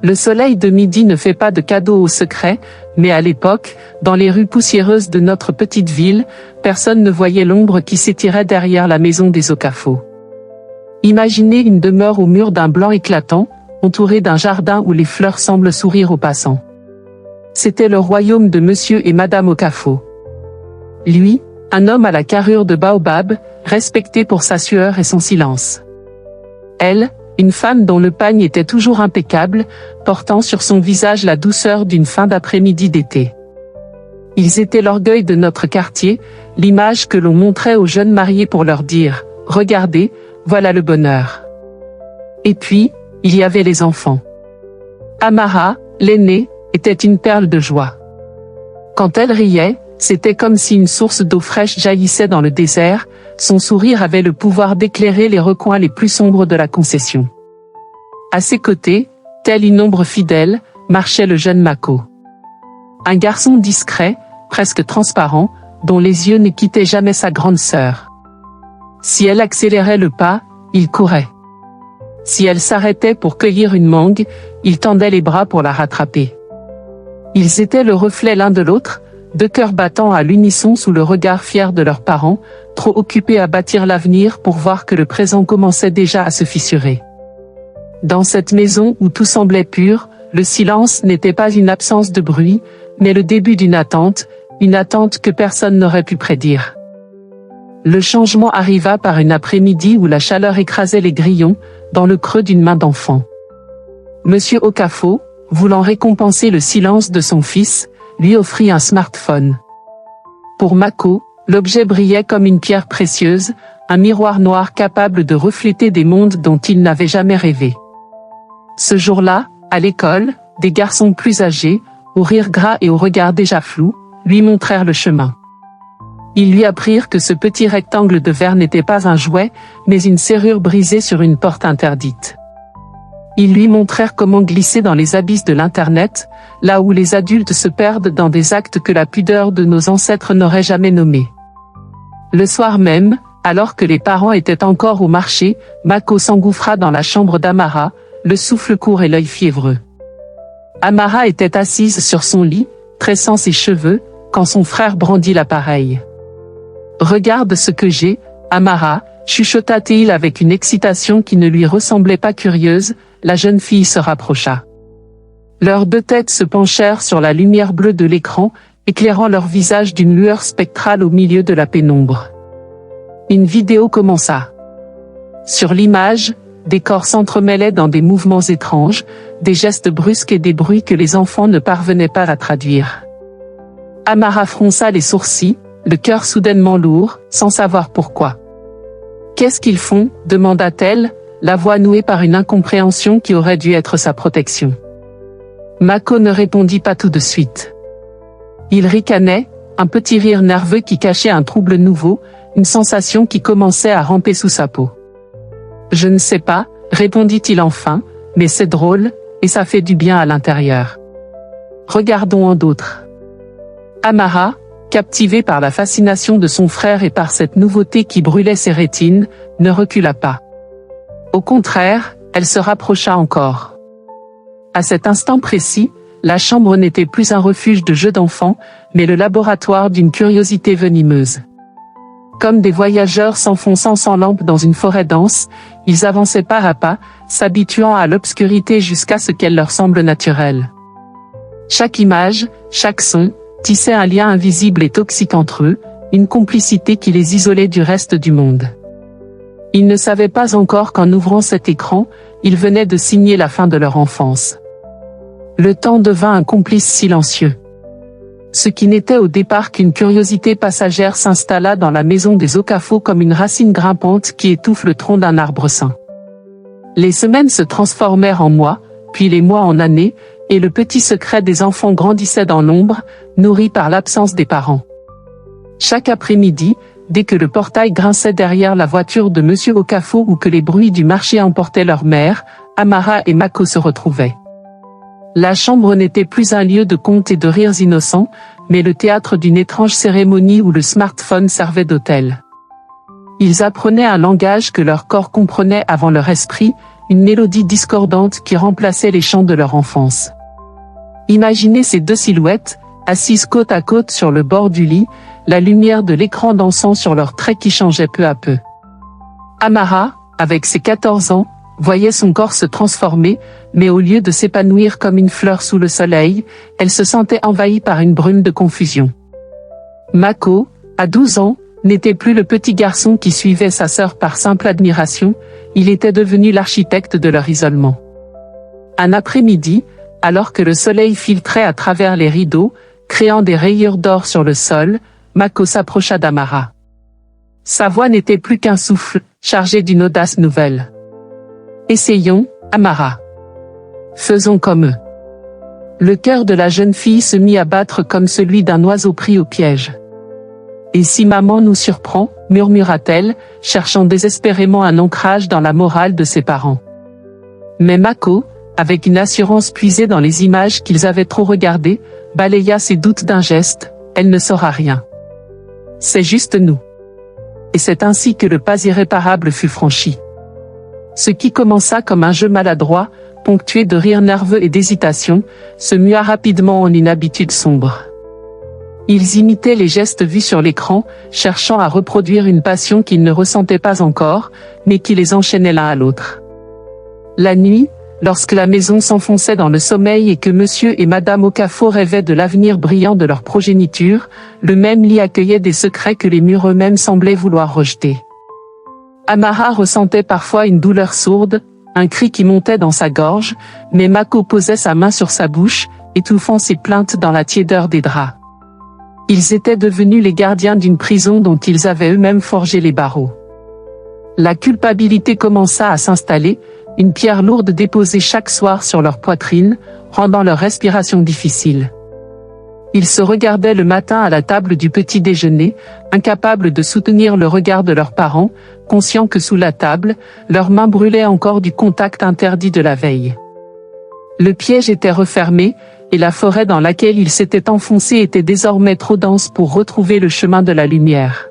Le soleil de midi ne fait pas de cadeau aux secrets, mais à l'époque, dans les rues poussiéreuses de notre petite ville, personne ne voyait l'ombre qui s'étirait derrière la maison des Okafor. Imaginez une demeure au mur d'un blanc éclatant, entourée d'un jardin où les fleurs semblent sourire aux passants. C'était le royaume de Monsieur et Madame Okafor. Lui, un homme à la carrure de baobab, respecté pour sa sueur et son silence. Elle, une femme dont le pagne était toujours impeccable, portant sur son visage la douceur d'une fin d'après-midi d'été. Ils étaient l'orgueil de notre quartier, l'image que l'on montrait aux jeunes mariés pour leur dire « Regardez, voilà le bonheur ». Et puis, il y avait les enfants. Amara, l'aînée, était une perle de joie. Quand elle riait, c'était comme si une source d'eau fraîche jaillissait dans le désert, son sourire avait le pouvoir d'éclairer les recoins les plus sombres de la concession. À ses côtés, tel une ombre fidèle, marchait le jeune Mako. Un garçon discret, presque transparent, dont les yeux ne quittaient jamais sa grande sœur. Si elle accélérait le pas, il courait. Si elle s'arrêtait pour cueillir une mangue, il tendait les bras pour la rattraper. Ils étaient le reflet l'un de l'autre, deux cœurs battant à l'unisson sous le regard fier de leurs parents, trop occupés à bâtir l'avenir pour voir que le présent commençait déjà à se fissurer. Dans cette maison où tout semblait pur, le silence n'était pas une absence de bruit, mais le début d'une attente que personne n'aurait pu prédire. Le changement arriva par une après-midi où la chaleur écrasait les grillons, dans le creux d'une main d'enfant. Monsieur Okafor, voulant récompenser le silence de son fils, lui offrit un smartphone. Pour Mako, l'objet brillait comme une pierre précieuse, un miroir noir capable de refléter des mondes dont il n'avait jamais rêvé. Ce jour-là, à l'école, des garçons plus âgés, au rire gras et au regard déjà flou, lui montrèrent le chemin. Ils lui apprirent que ce petit rectangle de verre n'était pas un jouet, mais une serrure brisée sur une porte interdite. Ils lui montrèrent comment glisser dans les abysses de l'Internet, là où les adultes se perdent dans des actes que la pudeur de nos ancêtres n'aurait jamais nommés. Le soir même, alors que les parents étaient encore au marché, Mako s'engouffra dans la chambre d'Amara, le souffle court et l'œil fiévreux. Amara était assise sur son lit, tressant ses cheveux, quand son frère brandit l'appareil. « Regarde ce que j'ai, Amara », chuchota-t-il avec une excitation qui ne lui ressemblait pas curieuse. La jeune fille se rapprocha. Leurs deux têtes se penchèrent sur la lumière bleue de l'écran, éclairant leur visage d'une lueur spectrale au milieu de la pénombre. Une vidéo commença. Sur l'image, des corps s'entremêlaient dans des mouvements étranges, des gestes brusques et des bruits que les enfants ne parvenaient pas à traduire. Amara fronça les sourcils, le cœur soudainement lourd, sans savoir pourquoi. « Qu'est-ce qu'ils font ?» demanda-t-elle, la voix nouée par une incompréhension qui aurait dû être sa protection. Mako ne répondit pas tout de suite. Il ricanait, un petit rire nerveux qui cachait un trouble nouveau, une sensation qui commençait à ramper sous sa peau. « Je ne sais pas », répondit-il enfin, « mais c'est drôle, et ça fait du bien à l'intérieur. Regardons en d'autres. » Amara, captivée par la fascination de son frère et par cette nouveauté qui brûlait ses rétines, ne recula pas. Au contraire, elle se rapprocha encore. À cet instant précis, la chambre n'était plus un refuge de jeux d'enfants, mais le laboratoire d'une curiosité venimeuse. Comme des voyageurs s'enfonçant sans lampe dans une forêt dense, ils avançaient pas à pas, s'habituant à l'obscurité jusqu'à ce qu'elle leur semble naturelle. Chaque image, chaque son, tissait un lien invisible et toxique entre eux, une complicité qui les isolait du reste du monde. Ils ne savaient pas encore qu'en ouvrant cet écran, ils venaient de signer la fin de leur enfance. Le temps devint un complice silencieux. Ce qui n'était au départ qu'une curiosité passagère s'installa dans la maison des Okafor comme une racine grimpante qui étouffe le tronc d'un arbre sain. Les semaines se transformèrent en mois, puis les mois en années, et le petit secret des enfants grandissait dans l'ombre, nourri par l'absence des parents. Chaque après-midi, dès que le portail grinçait derrière la voiture de Monsieur Okafor ou que les bruits du marché emportaient leur mère, Amara et Mako se retrouvaient. La chambre n'était plus un lieu de contes et de rires innocents, mais le théâtre d'une étrange cérémonie où le smartphone servait d'autel. Ils apprenaient un langage que leur corps comprenait avant leur esprit, une mélodie discordante qui remplaçait les chants de leur enfance. Imaginez ces deux silhouettes, assises côte à côte sur le bord du lit, la lumière de l'écran dansant sur leurs traits qui changeaient peu à peu. Amara, avec ses 14 ans, voyait son corps se transformer, mais au lieu de s'épanouir comme une fleur sous le soleil, elle se sentait envahie par une brume de confusion. Mako, à 12 ans, n'était plus le petit garçon qui suivait sa sœur par simple admiration, il était devenu l'architecte de leur isolement. Un après-midi, alors que le soleil filtrait à travers les rideaux, créant des rayures d'or sur le sol, Mako s'approcha d'Amara. Sa voix n'était plus qu'un souffle, chargé d'une audace nouvelle. « Essayons, Amara. Faisons comme eux. » Le cœur de la jeune fille se mit à battre comme celui d'un oiseau pris au piège. « Et si maman nous surprend ?» murmura-t-elle, cherchant désespérément un ancrage dans la morale de ses parents. Mais Mako, avec une assurance puisée dans les images qu'ils avaient trop regardées, balaya ses doutes d'un geste, « Elle ne saura rien. C'est juste nous. » Et c'est ainsi que le pas irréparable fut franchi. Ce qui commença comme un jeu maladroit, ponctué de rires nerveux et d'hésitation, se mua rapidement en une habitude sombre. Ils imitaient les gestes vus sur l'écran, cherchant à reproduire une passion qu'ils ne ressentaient pas encore, mais qui les enchaînait l'un à l'autre. La nuit, lorsque la maison s'enfonçait dans le sommeil et que Monsieur et Madame Okafo rêvaient de l'avenir brillant de leur progéniture, le même lit accueillait des secrets que les murs eux-mêmes semblaient vouloir rejeter. Amara ressentait parfois une douleur sourde, un cri qui montait dans sa gorge, mais Mako posait sa main sur sa bouche, étouffant ses plaintes dans la tiédeur des draps. Ils étaient devenus les gardiens d'une prison dont ils avaient eux-mêmes forgé les barreaux. La culpabilité commença à s'installer, une pierre lourde déposée chaque soir sur leur poitrine, rendant leur respiration difficile. Ils se regardaient le matin à la table du petit déjeuner, incapables de soutenir le regard de leurs parents, conscients que sous la table, leurs mains brûlaient encore du contact interdit de la veille. Le piège était refermé, et la forêt dans laquelle ils s'étaient enfoncés était désormais trop dense pour retrouver le chemin de la lumière.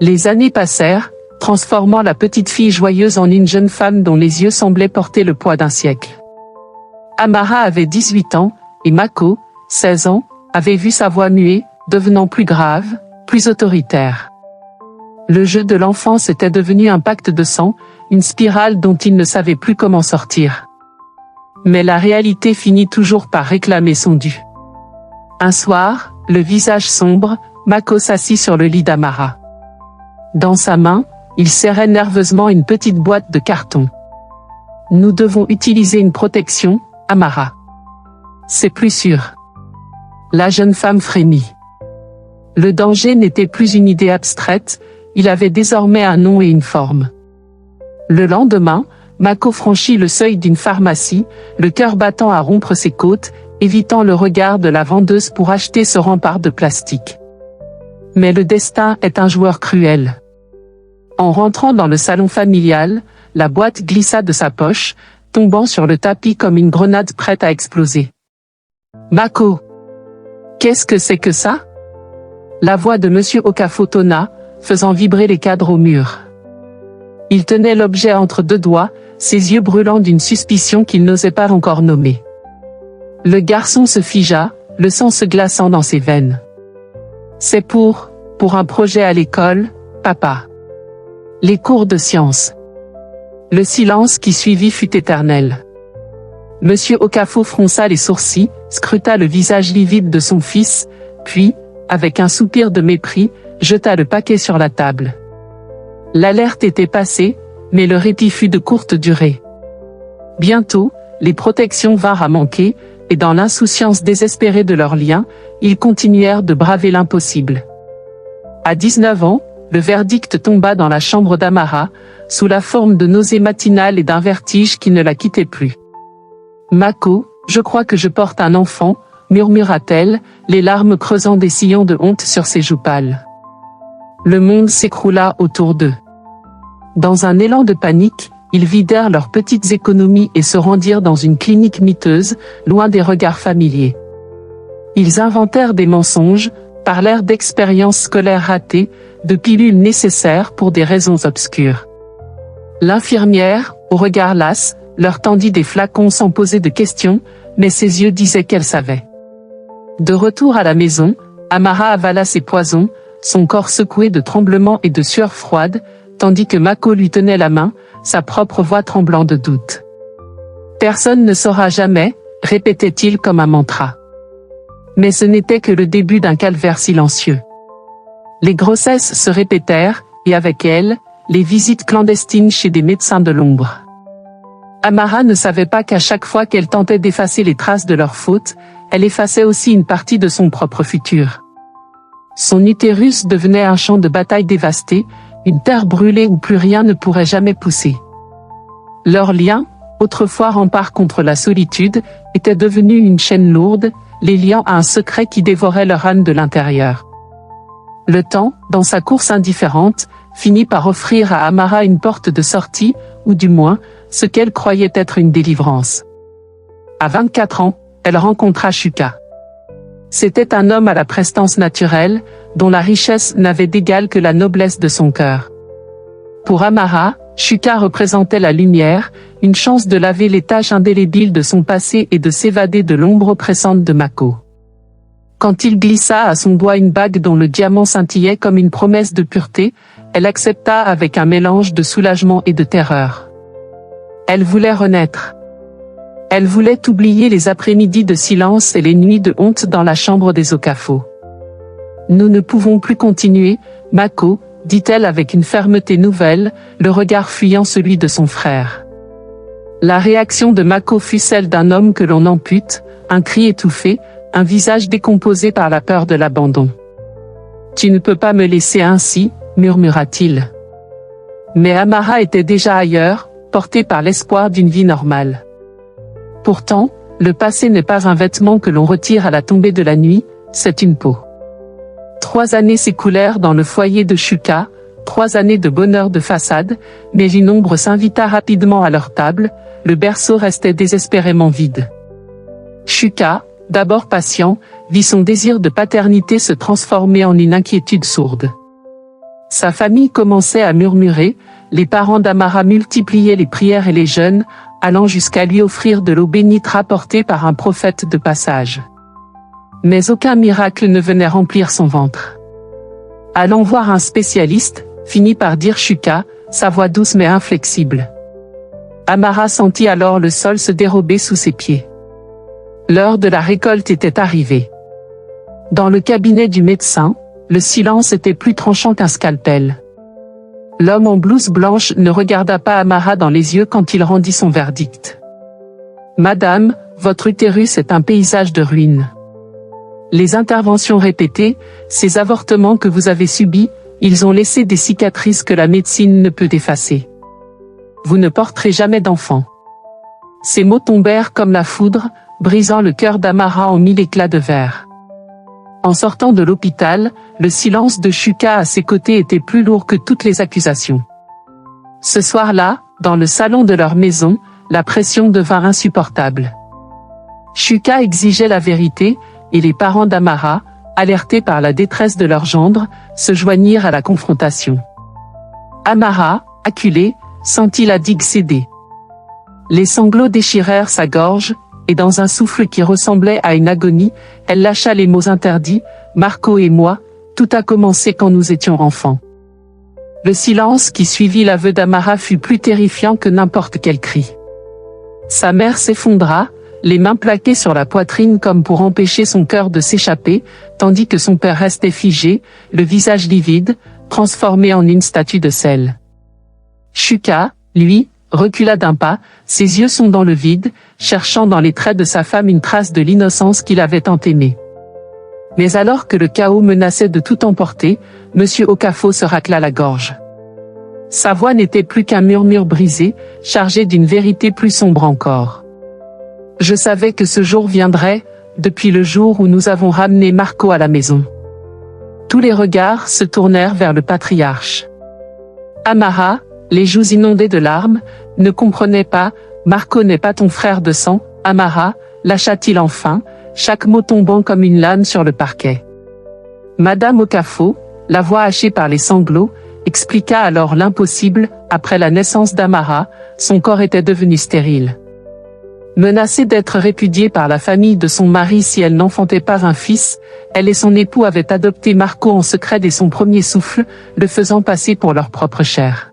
Les années passèrent, transformant la petite fille joyeuse en une jeune femme dont les yeux semblaient porter le poids d'un siècle. Amara avait 18 ans, et Mako, 16 ans, avait vu sa voix muer, devenant plus grave, plus autoritaire. Le jeu de l'enfance était devenu un pacte de sang, une spirale dont il ne savait plus comment sortir. Mais la réalité finit toujours par réclamer son dû. Un soir, le visage sombre, Mako s'assit sur le lit d'Amara. Dans sa main, il serrait nerveusement une petite boîte de carton. « Nous devons utiliser une protection, Amara. C'est plus sûr. » La jeune femme frémit. Le danger n'était plus une idée abstraite, il avait désormais un nom et une forme. Le lendemain, Mako franchit le seuil d'une pharmacie, le cœur battant à rompre ses côtes, évitant le regard de la vendeuse pour acheter ce rempart de plastique. Mais le destin est un joueur cruel. En rentrant dans le salon familial, la boîte glissa de sa poche, tombant sur le tapis comme une grenade prête à exploser. « Mako! Qu'est-ce que c'est que ça ?» La voix de Monsieur Okafo tonna, faisant vibrer les cadres au mur. Il tenait l'objet entre deux doigts, ses yeux brûlants d'une suspicion qu'il n'osait pas encore nommer. Le garçon se figea, le sang se glaçant dans ses veines. « C'est pour un projet à l'école, papa. » Les cours de sciences. Le silence qui suivit fut éternel. Monsieur Okafo fronça les sourcils, scruta le visage livide de son fils, puis, avec un soupir de mépris, jeta le paquet sur la table. L'alerte était passée, mais le répit fut de courte durée. Bientôt, les protections vinrent à manquer, et dans l'insouciance désespérée de leur lien, ils continuèrent de braver l'impossible. À 19 ans, le verdict tomba dans la chambre d'Amara, sous la forme de nausées matinales et d'un vertige qui ne la quittait plus. « Mako, je crois que je porte un enfant », murmura-t-elle, les larmes creusant des sillons de honte sur ses joues pâles. Le monde s'écroula autour d'eux. Dans un élan de panique, ils vidèrent leurs petites économies et se rendirent dans une clinique miteuse, loin des regards familiers. Ils inventèrent des mensonges, parlèrent d'expériences scolaires ratées, de pilules nécessaires pour des raisons obscures. L'infirmière, au regard las, leur tendit des flacons sans poser de questions, mais ses yeux disaient qu'elle savait. De retour à la maison, Amara avala ses poisons, son corps secoué de tremblements et de sueur froide, tandis que Mako lui tenait la main, sa propre voix tremblant de doute. « Personne ne saura jamais », répétait-il comme un mantra. Mais ce n'était que le début d'un calvaire silencieux. Les grossesses se répétèrent, et avec elles, les visites clandestines chez des médecins de l'ombre. Amara ne savait pas qu'à chaque fois qu'elle tentait d'effacer les traces de leur faute, elle effaçait aussi une partie de son propre futur. Son utérus devenait un champ de bataille dévasté, une terre brûlée où plus rien ne pourrait jamais pousser. Leur lien, autrefois rempart contre la solitude, était devenu une chaîne lourde, les liant à un secret qui dévorait leur âme de l'intérieur. Le temps, dans sa course indifférente, finit par offrir à Amara une porte de sortie, ou du moins, ce qu'elle croyait être une délivrance. À 24 ans, elle rencontra Shuka. C'était un homme à la prestance naturelle, dont la richesse n'avait d'égal que la noblesse de son cœur. Pour Amara, Shuka représentait la lumière, une chance de laver les taches indélébiles de son passé et de s'évader de l'ombre oppressante de Mako. Quand il glissa à son doigt une bague dont le diamant scintillait comme une promesse de pureté, elle accepta avec un mélange de soulagement et de terreur. Elle voulait renaître. Elle voulait oublier les après-midi de silence et les nuits de honte dans la chambre des Okafo. « Nous ne pouvons plus continuer, Mako », dit-elle avec une fermeté nouvelle, le regard fuyant celui de son frère. La réaction de Mako fut celle d'un homme que l'on ampute, un cri étouffé, un visage décomposé par la peur de l'abandon. « Tu ne peux pas me laisser ainsi », murmura-t-il. Mais Amara était déjà ailleurs, portée par l'espoir d'une vie normale. Pourtant, le passé n'est pas un vêtement que l'on retire à la tombée de la nuit, c'est une peau. 3 années s'écoulèrent dans le foyer de Shuka, 3 années de bonheur de façade, mais une ombre s'invita rapidement à leur table, le berceau restait désespérément vide. Shuka, d'abord patient, vit son désir de paternité se transformer en une inquiétude sourde. Sa famille commençait à murmurer, les parents d'Amara multipliaient les prières et les jeûnes, allant jusqu'à lui offrir de l'eau bénite rapportée par un prophète de passage. Mais aucun miracle ne venait remplir son ventre. Allant voir un spécialiste, finit par dire Shuka, sa voix douce mais inflexible. Amara sentit alors le sol se dérober sous ses pieds. L'heure de la récolte était arrivée. Dans le cabinet du médecin, le silence était plus tranchant qu'un scalpel. L'homme en blouse blanche ne regarda pas Amara dans les yeux quand il rendit son verdict. « Madame, votre utérus est un paysage de ruines. Les interventions répétées, ces avortements que vous avez subis, ils ont laissé des cicatrices que la médecine ne peut effacer. Vous ne porterez jamais d'enfant. » Ces mots tombèrent comme la foudre, brisant le cœur d'Amara en 1000 éclats de verre. En sortant de l'hôpital, le silence de Shuka à ses côtés était plus lourd que toutes les accusations. Ce soir-là, dans le salon de leur maison, la pression devint insupportable. Shuka exigeait la vérité, et les parents d'Amara, alertés par la détresse de leur gendre, se joignirent à la confrontation. Amara, acculée, sentit la digue céder. Les sanglots déchirèrent sa gorge, et dans un souffle qui ressemblait à une agonie, elle lâcha les mots interdits, « Marco et moi, tout a commencé quand nous étions enfants. » Le silence qui suivit l'aveu d'Amara fut plus terrifiant que n'importe quel cri. Sa mère s'effondra, les mains plaquées sur la poitrine comme pour empêcher son cœur de s'échapper, tandis que son père restait figé, le visage livide, transformé en une statue de sel. Shuka, lui, recula d'un pas, ses yeux sont dans le vide, cherchant dans les traits de sa femme une trace de l'innocence qu'il avait tant aimée. Mais alors que le chaos menaçait de tout emporter, Monsieur Okafo se racla la gorge. Sa voix n'était plus qu'un murmure brisé, chargé d'une vérité plus sombre encore. « Je savais que ce jour viendrait, depuis le jour où nous avons ramené Marco à la maison. » Tous les regards se tournèrent vers le patriarche. Amara, les joues inondées de larmes, ne comprenait pas, « Marco n'est pas ton frère de sang, Amara », lâcha-t-il enfin, chaque mot tombant comme une lame sur le parquet. Madame Okafo, la voix hachée par les sanglots, expliqua alors l'impossible, après la naissance d'Amara, son corps était devenu stérile. Menacée d'être répudiée par la famille de son mari si elle n'enfantait pas un fils, elle et son époux avaient adopté Marco en secret dès son premier souffle, le faisant passer pour leur propre chair.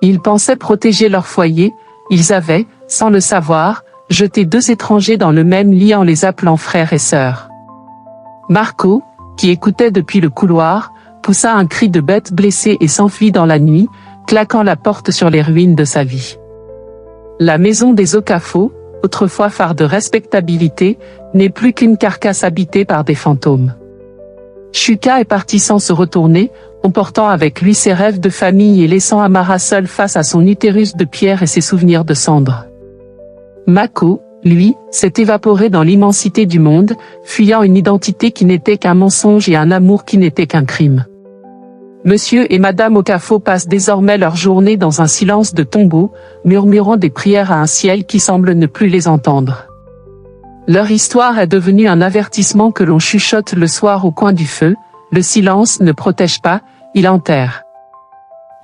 Ils pensaient protéger leur foyer, ils avaient, sans le savoir, jeté 2 étrangers dans le même lit en les appelant frères et sœurs. Marco, qui écoutait depuis le couloir, poussa un cri de bête blessée et s'enfuit dans la nuit, claquant la porte sur les ruines de sa vie. La maison des Okafo, autrefois phare de respectabilité, n'est plus qu'une carcasse habitée par des fantômes. Shuka est parti sans se retourner, emportant avec lui ses rêves de famille et laissant Amara seule face à son utérus de pierre et ses souvenirs de cendres. Mako, lui, s'est évaporé dans l'immensité du monde, fuyant une identité qui n'était qu'un mensonge et un amour qui n'était qu'un crime. Monsieur et Madame Okafo passent désormais leur journée dans un silence de tombeau, murmurant des prières à un ciel qui semble ne plus les entendre. Leur histoire est devenue un avertissement que l'on chuchote le soir au coin du feu, le silence ne protège pas, il enterre.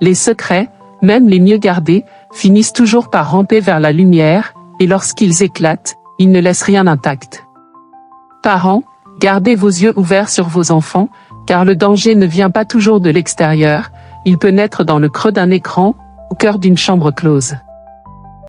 Les secrets, même les mieux gardés, finissent toujours par ramper vers la lumière, et lorsqu'ils éclatent, ils ne laissent rien intact. Parents, gardez vos yeux ouverts sur vos enfants, car le danger ne vient pas toujours de l'extérieur, il peut naître dans le creux d'un écran, au cœur d'une chambre close.